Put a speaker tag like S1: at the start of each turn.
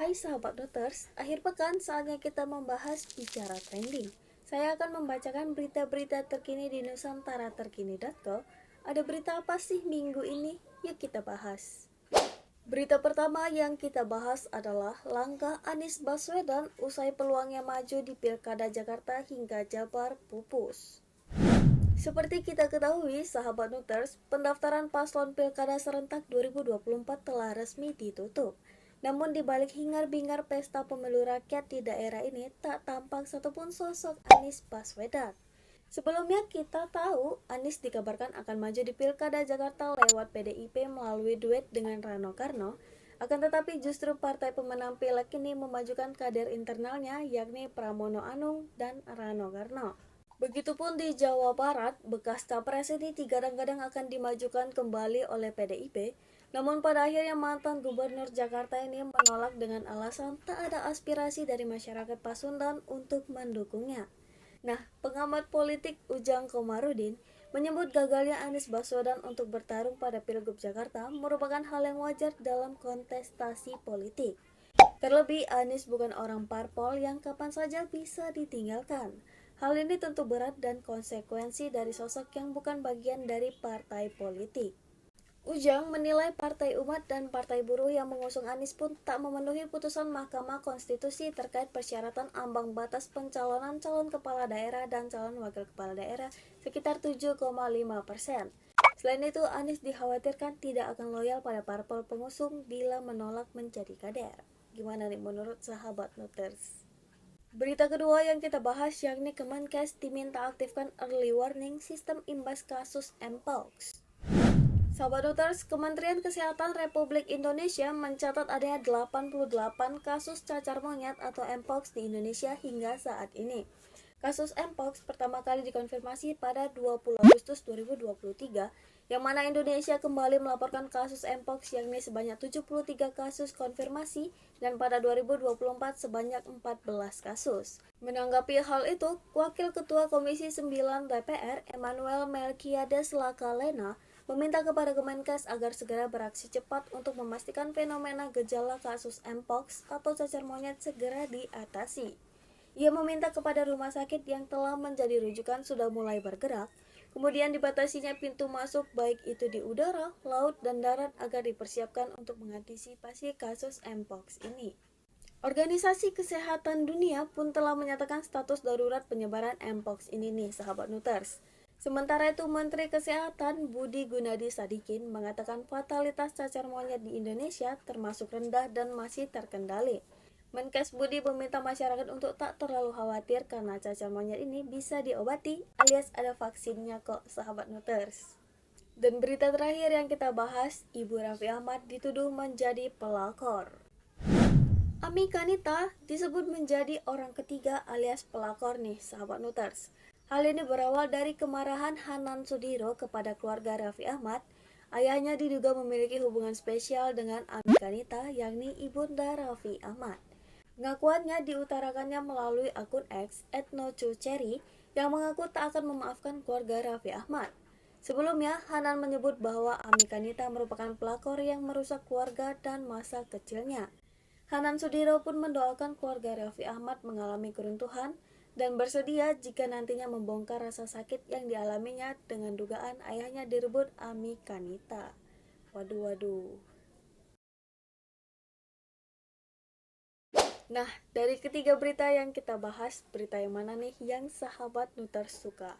S1: Hai sahabat Nutters, akhir pekan saatnya kita membahas bicara trending. Saya akan membacakan berita-berita terkini di nusantaraterkini.co. Ada berita apa sih minggu ini? Yuk kita bahas. Berita pertama yang kita bahas adalah langkah Anies Baswedan usai peluangnya maju di Pilkada Jakarta hingga Jabar pupus. Seperti kita ketahui, sahabat Nutters, pendaftaran paslon Pilkada serentak 2024 telah resmi ditutup. Namun di balik hingar-bingar pesta pemilu rakyat di daerah ini tak tampak satupun sosok Anies Baswedan. Sebelumnya kita tahu Anies dikabarkan akan maju di Pilkada Jakarta lewat PDIP melalui duet dengan Rano Karno. Akan tetapi justru partai pemenang Pileg ini memajukan kader internalnya yakni Pramono Anung dan Rano Karno. Begitupun di Jawa Barat, bekas capres ini digadang-gadang akan dimajukan kembali oleh PDIP. Namun pada akhirnya mantan gubernur Jakarta ini menolak dengan alasan tak ada aspirasi dari masyarakat Pasundan untuk mendukungnya. Nah, pengamat politik Ujang Komarudin menyebut gagalnya Anies Baswedan untuk bertarung pada Pilgub Jakarta merupakan hal yang wajar dalam kontestasi politik. Terlebih Anies bukan orang parpol yang kapan saja bisa ditinggalkan. Hal ini tentu berat dan konsekuensi dari sosok yang bukan bagian dari partai politik. Ujang menilai Partai Umat dan Partai Buruh yang mengusung Anies pun tak memenuhi putusan Mahkamah Konstitusi terkait persyaratan ambang batas pencalonan calon kepala daerah dan calon wakil kepala daerah sekitar 7,5%. Selain itu, Anies dikhawatirkan tidak akan loyal pada parpol pengusung bila menolak menjadi kader. Gimana nih menurut sahabat Nutters? Berita kedua yang kita bahas yakni Kemenkes diminta aktifkan early warning sistem imbas kasus Mpox. Sahabat Nutters, Kementerian Kesehatan Republik Indonesia mencatat adanya 88 kasus cacar monyet atau Mpox di Indonesia hingga saat ini. Kasus Mpox pertama kali dikonfirmasi pada 20 Agustus 2023, yang mana Indonesia kembali melaporkan kasus Mpox yakni sebanyak 73 kasus konfirmasi dan pada 2024 sebanyak 14 kasus. Menanggapi hal itu, Wakil Ketua Komisi 9 DPR Emmanuel Melkiades Lakalena meminta kepada Kemenkes agar segera beraksi cepat untuk memastikan fenomena gejala kasus Mpox atau cacar monyet segera diatasi. Ia meminta kepada rumah sakit yang telah menjadi rujukan sudah mulai bergerak, kemudian dibatasinya pintu masuk baik itu di udara, laut, dan darat agar dipersiapkan untuk mengantisipasi kasus Mpox ini. Organisasi Kesehatan Dunia pun telah menyatakan status darurat penyebaran Mpox ini nih, sahabat Nutters. Sementara itu, Menteri Kesehatan Budi Gunadi Sadikin mengatakan fatalitas cacar monyet di Indonesia termasuk rendah dan masih terkendali. Menkes Budi meminta masyarakat untuk tak terlalu khawatir karena cacar monyet ini bisa diobati alias ada vaksinnya kok, sahabat Nutters. Dan berita terakhir yang kita bahas, Ibu Raffi Ahmad dituduh menjadi pelakor. Ami Kanita disebut menjadi orang ketiga alias pelakor nih, sahabat Nutters. Hal ini berawal dari kemarahan Hanan Sudiro kepada keluarga Raffi Ahmad. Ayahnya diduga memiliki hubungan spesial dengan Ami Kanita, yakni ibunda Raffi Ahmad. Pengakuannya diutarakannya melalui akun X @nocuceri yang mengaku tak akan memaafkan keluarga Raffi Ahmad. Sebelumnya, Hanan menyebut bahwa Ami Kanita merupakan pelakor yang merusak keluarga dan masa kecilnya. Hanan Sudiro pun mendoakan keluarga Raffi Ahmad mengalami keruntuhan dan bersedia jika nantinya membongkar rasa sakit yang dialaminya dengan dugaan ayahnya direbut Ami Kanita. Waduh. Nah, dari ketiga berita yang kita bahas, berita yang mana nih yang sahabat Nutters suka?